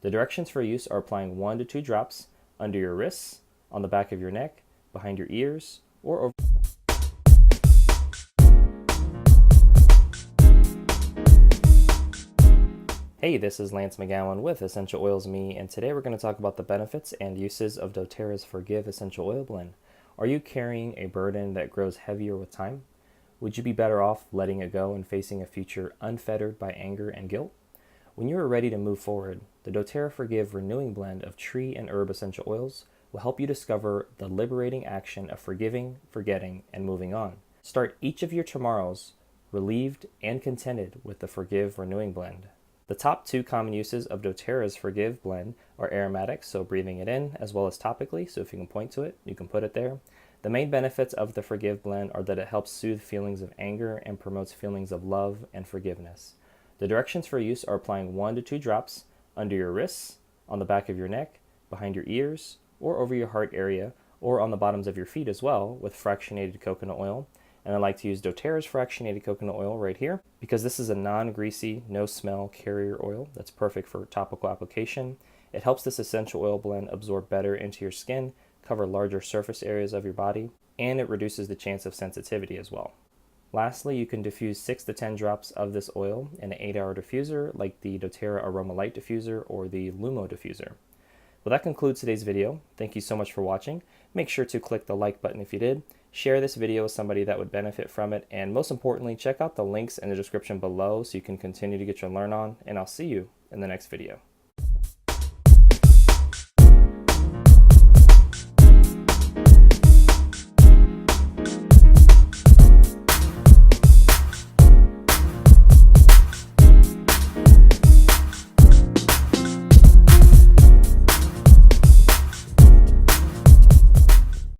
The directions for use are applying 1 to 2 drops under your wrists, on the back of your neck, behind your ears, or over. Hey, this is Lance McGowan with Essential Oils Me, and today we're going to talk about the benefits and uses of doTERRA's Forgive Essential Oil Blend. Are you carrying a burden that grows heavier with time? Would you be better off letting it go and facing a future unfettered by anger and guilt? When you are ready to move forward, the doTERRA Forgive Renewing Blend of tree and herb essential oils will help you discover the liberating action of forgiving, forgetting, and moving on. Start each of your tomorrows relieved and contented with the Forgive Renewing Blend. The top 2 common uses of doTERRA's Forgive blend are aromatics, so breathing it in, as well as topically, so if you can point to it, you can put it there. The main benefits of the Forgive blend are that it helps soothe feelings of anger and promotes feelings of love and forgiveness. The directions for use are applying 1 to 2 drops under your wrists, on the back of your neck, behind your ears, or over your heart area, or on the bottoms of your feet as well, with fractionated coconut oil. And I like to use doTERRA's fractionated coconut oil right here because this is a non-greasy, no-smell carrier oil that's perfect for topical application. It helps this essential oil blend absorb better into your skin, cover larger surface areas of your body, and it reduces the chance of sensitivity as well. Lastly, you can diffuse 6 to 10 drops of this oil in an 8-hour diffuser like the doTERRA Aroma Light Diffuser or the Lumo Diffuser. Well, that concludes today's video. Thank you so much for watching. Make sure to click the like button if you did. Share this video with somebody that would benefit from it. And most importantly, check out the links in the description below so you can continue to get your learn on. And I'll see you in the next video.